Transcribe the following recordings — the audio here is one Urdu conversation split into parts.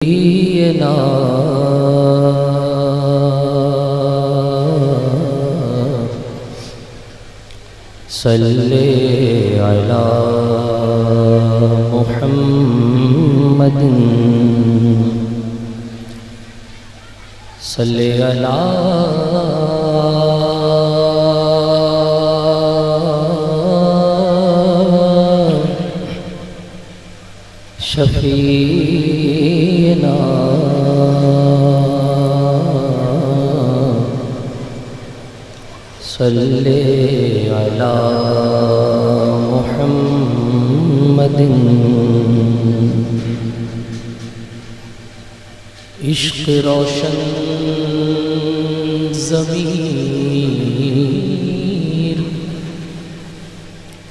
نبينا صلی علی محمد صلی علی شفیعنا صلی علی محمد عشق روشن ضمیر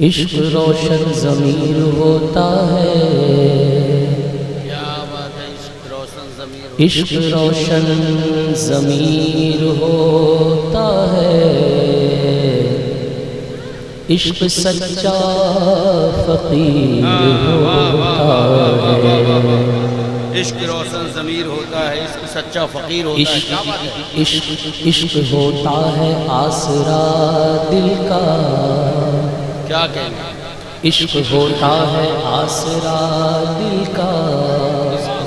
عشق روشن ضمیر ہوتا ہے عشق روشن ضمیر ہوتا ہے عشق سچا فقیر ہوتا ہے عشق روشن ضمیر ہوتا ہے عشق سچا فقیر ہوتا ہے عشق ہوتا ہے آسرا دل کا کیا کہنا عشق ہوتا ہے آسرا دل کا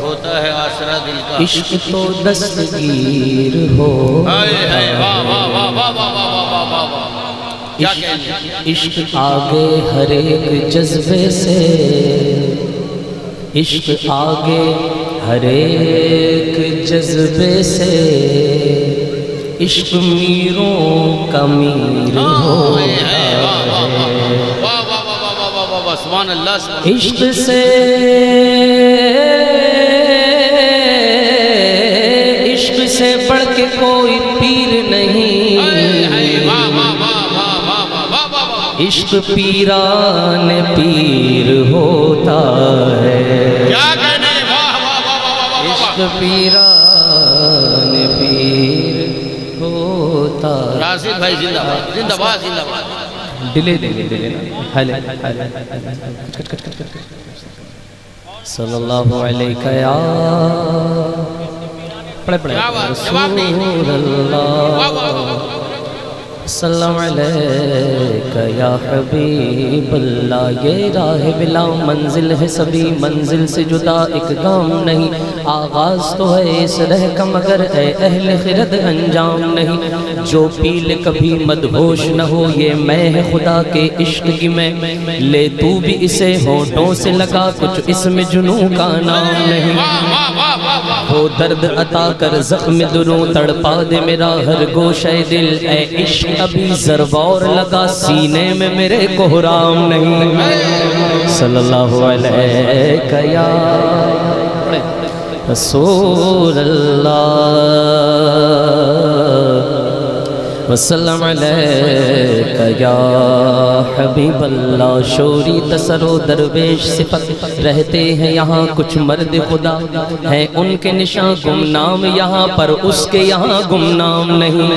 ہوتا ہے آسرا دل کا عشق تو دستگیر ہو عشق آگے ہر ایک جذبے سے عشق آگے ہر ایک جذبے سے عشق میروں کا میر ہوتا ہے سبحان اللہ عشق سے عشق سے بڑھ کے کوئی پیر نہیں عشق پیران پیر ہوتا ہے عشق پیران پیر ہوتا ہے راشد بھائی زندہ باد زندہ باد زندہ باد دلے صلی اللہ علیہ یا پڑھے رسول اللہ السلام علیکہ یا حبیب اللہ یہ راہ بلا منزل ہے سبھی منزل سے جدا ایک گام نہیں آغاز تو ہے اس رہ کا مگر اے اہل خرد انجام نہیں جو پیل کبھی مدہوش نہ ہو یہ میں ہے خدا کے عشق کی میں لے تو بھی اسے ہونٹوں سے لگا کچھ اس میں جنوں کا نام نہیں وہ درد عطا کر زخم دروں تڑپا دے میرا ہر گوشہ دل اے عشق ابھی ضربور لگا سینے میں میرے کو حرام نہیں صلی اللہ علیہ یا رسول اللہ وسلم علیکہ یا حبیب اللہ شوری تسر و درویش صفت رہتے ہیں یہاں کچھ مرد خدا ہیں ان کے نشان گمنام یہاں پر اس کے یہاں گمنام نہیں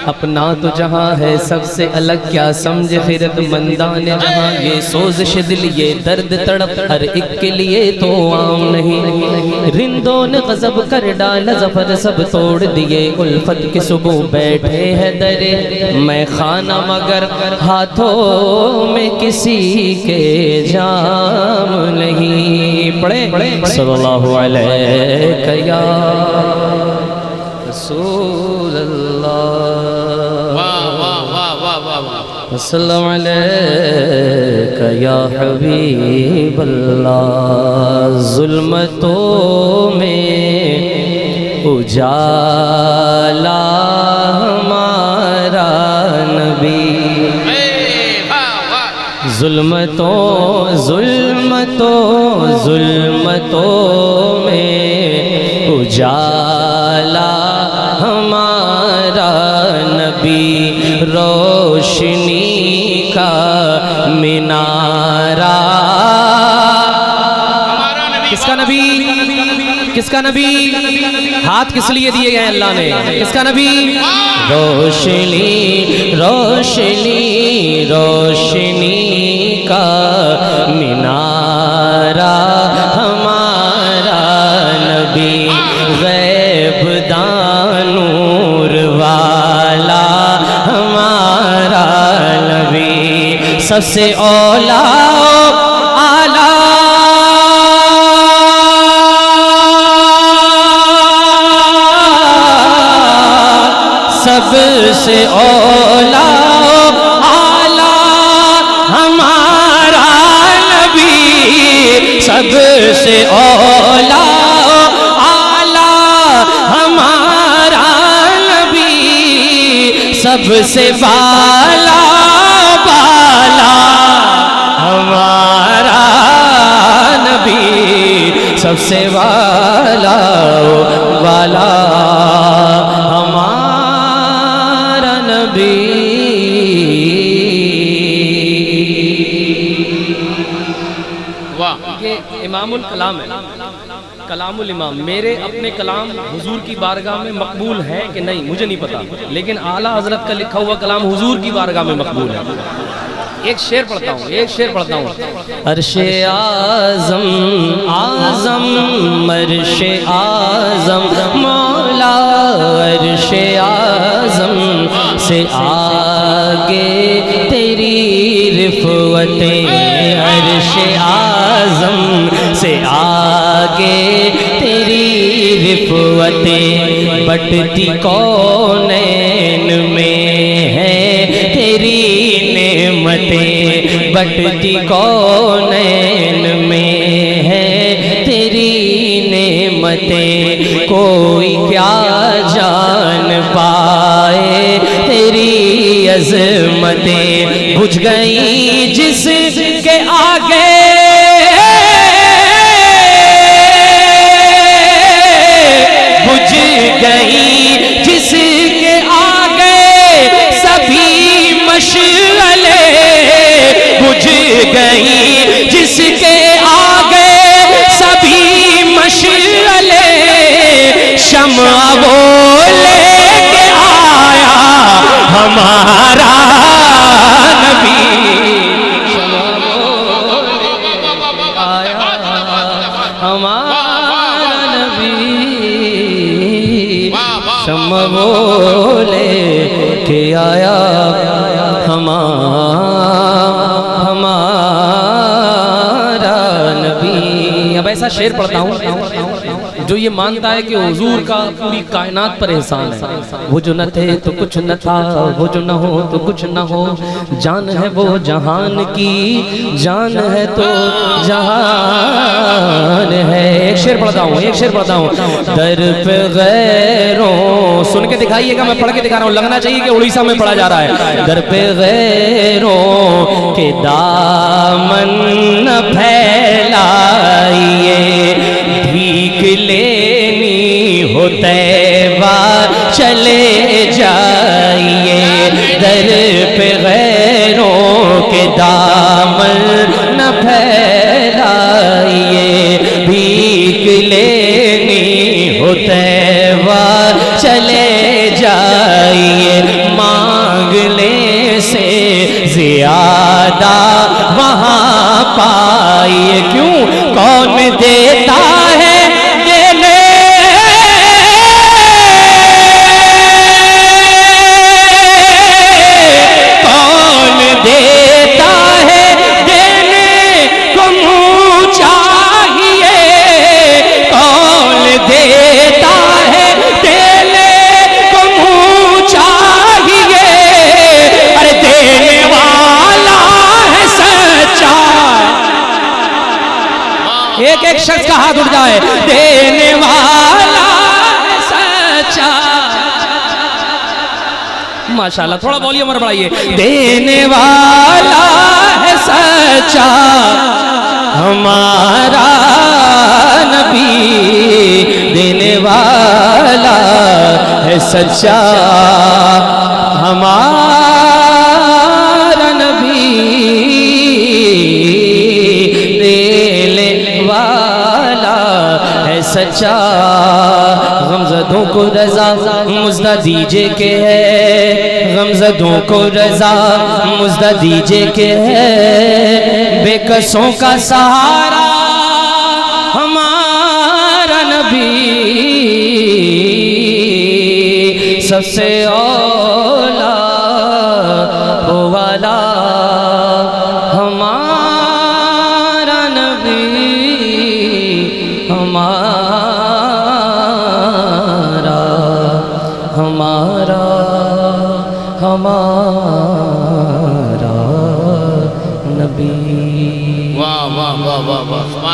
اپنا تو جہاں ہے سب سے الگ کیا سمجھ خیرت مندان جہاں یہ سوزش دل یہ درد تڑپ ہر ایک کے لیے تو عام نہیں رندوں نے غضب کر ڈالا ظفر سب توڑ دیے الفت کی صبح بیٹھے ہیں درے میں خانہ مگر ہاتھوں میں کسی کے جام نہیں پڑھے صلی اللہ علیہ یا رسول اللہ السلام علیکہ یا حبیب اللہ ظلمتوں میں اجالا ہمارا نبی ظلمتوں میں اجالا ہمارا نبی روشنی کا مینارہ کس کا نبی کس کا نبی ہاتھ کس لیے دیے گئے اللہ نے کس کا نبی روشنی روشنی روشنی کا مینارہ ہمارا سب سے اولا اعلیٰ سب سے اولا سب سے اولا اعلیٰ ہمارا نبی سب سے بالا بالا ہمارا نبی سب سے بالا بالا ہمارا نبی امام الکلام ہے کلام الامام میرے اپنے کلام حضور کی بارگاہ میں مقبول ہے کہ نہیں مجھے نہیں پتا لیکن اعلیٰ حضرت کا لکھا ہوا کلام حضور کی بارگاہ میں مقبول ہے ایک شعر پڑھتا ہوں عرش اعظم اعظم عرش اعظم مولا عرش اعظم سے آگے تیری رفعتیں عرش اعظم سے آگے تیری رفعتیں بٹتی کونین میں ہے تیری نعمتیں بٹتی کونین میں ہے تیری نعمتیں کوئی کیا جان پائے تیری عظمتیں بجھ گئی جس کے آگے بجھ گئی جس کے آگے سبھی مشعلے بجھ گئی جس کے آگے سبھی مشعلے شمع وہ لے کے آیا ہمارا نبی شمع وہ لے کے آیا ہمارا نبی شمع وہ لے کے آیا ہمارا نبی اب ایسا شعر پڑھتا ہوں جو یہ مانتا ہے کہ حضور کا پوری کائنات پر احسان ہے وہ جو نہ تھے تو کچھ نہ تھا وہ جو نہ ہو تو کچھ نہ ہو جان ہے وہ جہان کی جان ہے تو جہان ہے ایک شعر پڑھتا ہوں در پہ غیروں سن کے دکھائیے گا میں پڑھ کے دکھا رہا ہوں لگنا چاہیے کہ اڑیسہ میں پڑھا جا رہا ہے در پہ غیروں کے دامن نہ پھیلائیے بھیک لینی ہو طیبہ چلے جائیے در پہ غیروں کے دامن نہ پھیلائیے بھیک لینی ہو طیبہ چلے جائیے مانگنے سے زیادہ وہاں پائیے کیوں کون دیتا ہے دینے کون دیتا ہے دینے کو منہ چاہیے کون دیتا ہے دینے کو منہ چاہیے ارے دینے والا ہے سچا ایک ایک شخص کا ہاتھ اٹھ جائے دینے والا ہے سچا ماشاءاللہ تھوڑا والیوم اور بڑھائیے دینے والا ہے سچا ہمارا نبی دینے والا ہے سچا ہمارا نبی دینے والا ہے سچا غمزدوں کو رضا مزدہ دیجے کہ ہے غمزدوں کو رضا مزدہ دیجے کہ ہے بے کسوں کا سہارا ہمارا نبی سب سے اولا وہ والا ہمارا ہمارا ہمارا نبی. واہ واہ واہ واہ واہ.